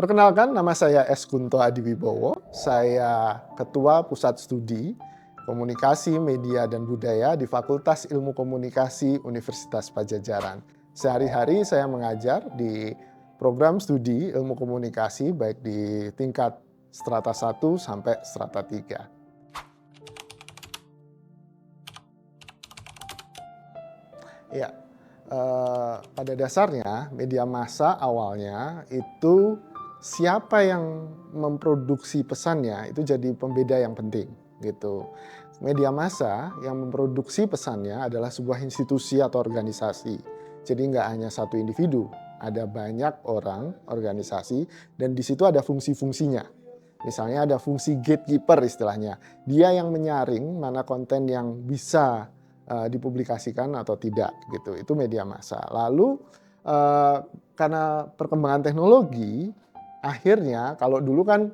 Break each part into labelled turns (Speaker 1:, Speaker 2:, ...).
Speaker 1: Perkenalkan, nama saya S. Kunto Adiwibowo. Saya Ketua Pusat Studi Komunikasi, Media, dan Budaya di Fakultas Ilmu Komunikasi Universitas Padjadjaran. Sehari-hari saya mengajar di program studi ilmu komunikasi baik di tingkat strata 1 sampai strata 3. Ya, pada dasarnya media massa awalnya itu siapa yang memproduksi pesannya itu jadi pembeda yang penting gitu. Media massa yang memproduksi pesannya adalah sebuah institusi atau organisasi. Jadi nggak hanya satu individu, ada banyak orang, organisasi, dan di situ ada fungsi-fungsinya. Misalnya ada fungsi gatekeeper istilahnya. Dia yang menyaring mana konten yang bisa dipublikasikan atau tidak gitu. Itu media massa. Lalu karena perkembangan teknologi, akhirnya kalau dulu kan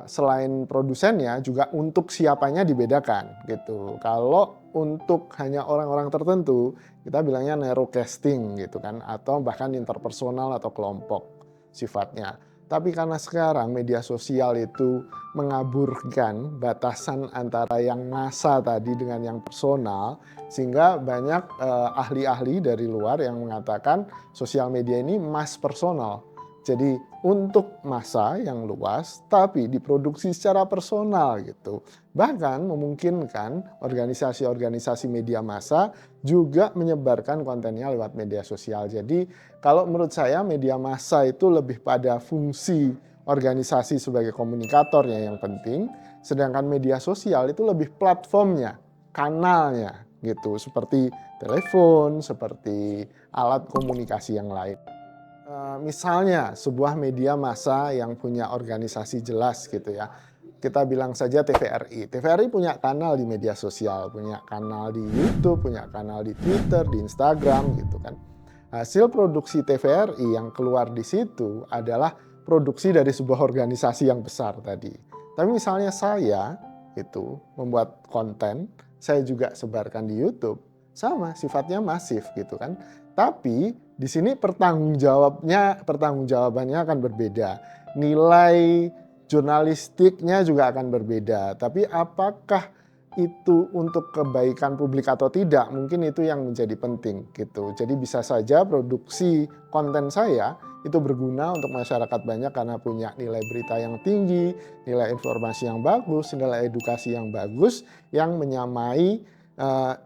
Speaker 1: selain produsennya juga untuk siapanya dibedakan gitu. Kalau untuk hanya orang-orang tertentu kita bilangnya narrowcasting gitu kan, atau bahkan interpersonal atau kelompok sifatnya. Tapi karena sekarang media sosial itu mengaburkan batasan antara yang massa tadi dengan yang personal, sehingga banyak ahli-ahli dari luar yang mengatakan sosial media ini mass personal. Jadi untuk massa yang luas tapi diproduksi secara personal gitu. Bahkan memungkinkan organisasi-organisasi media massa juga menyebarkan kontennya lewat media sosial. Jadi kalau menurut saya media massa itu lebih pada fungsi organisasi sebagai komunikatornya yang penting, sedangkan media sosial itu lebih platformnya, kanalnya gitu, seperti telepon, seperti alat komunikasi yang lain. Misalnya sebuah media massa yang punya organisasi jelas gitu ya. Kita bilang saja TVRI. TVRI punya kanal di media sosial, punya kanal di YouTube, punya kanal di Twitter, di Instagram gitu kan. Hasil produksi TVRI yang keluar di situ adalah produksi dari sebuah organisasi yang besar tadi. Tapi misalnya saya itu membuat konten, saya juga sebarkan di YouTube, sama sifatnya masif gitu kan. Tapi di sini pertanggungjawabannya akan berbeda. Nilai jurnalistiknya juga akan berbeda. Tapi apakah itu untuk kebaikan publik atau tidak? Mungkin itu yang menjadi penting gitu. Jadi bisa saja produksi konten saya itu berguna untuk masyarakat banyak karena punya nilai berita yang tinggi, nilai informasi yang bagus, nilai edukasi yang bagus, yang menyamai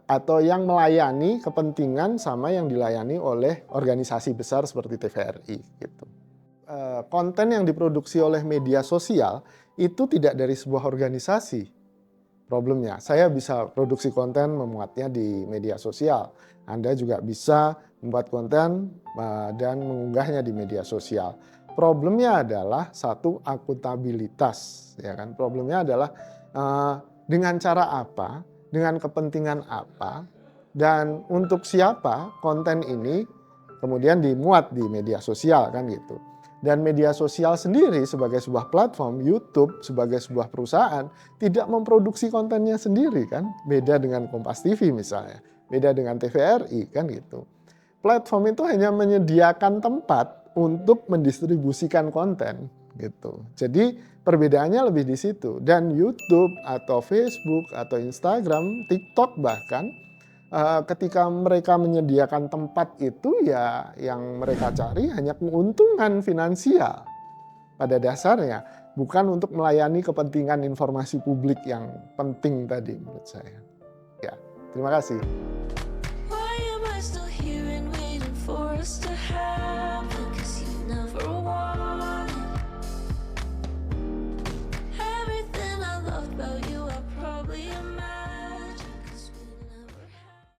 Speaker 1: atau yang melayani kepentingan sama yang dilayani oleh organisasi besar seperti TVRI gitu. Konten yang diproduksi oleh media sosial itu tidak dari sebuah organisasi. Problemnya, saya bisa produksi konten memuatnya di media sosial. Anda juga bisa membuat konten dan mengunggahnya di media sosial. Problemnya adalah satu, akuntabilitas, ya kan? Problemnya adalah dengan cara apa, dengan kepentingan apa, dan untuk siapa konten ini kemudian dimuat di media sosial kan gitu. Dan media sosial sendiri sebagai sebuah platform, YouTube sebagai sebuah perusahaan tidak memproduksi kontennya sendiri kan. Beda dengan Kompas TV misalnya, beda dengan TVRI kan gitu. Platform itu hanya menyediakan tempat untuk mendistribusikan konten gitu. Jadi perbedaannya lebih di situ. Dan YouTube atau Facebook atau Instagram, TikTok bahkan ketika mereka menyediakan tempat itu ya yang mereka cari hanya keuntungan finansial pada dasarnya, bukan untuk melayani kepentingan informasi publik yang penting tadi menurut saya. Ya, terima kasih.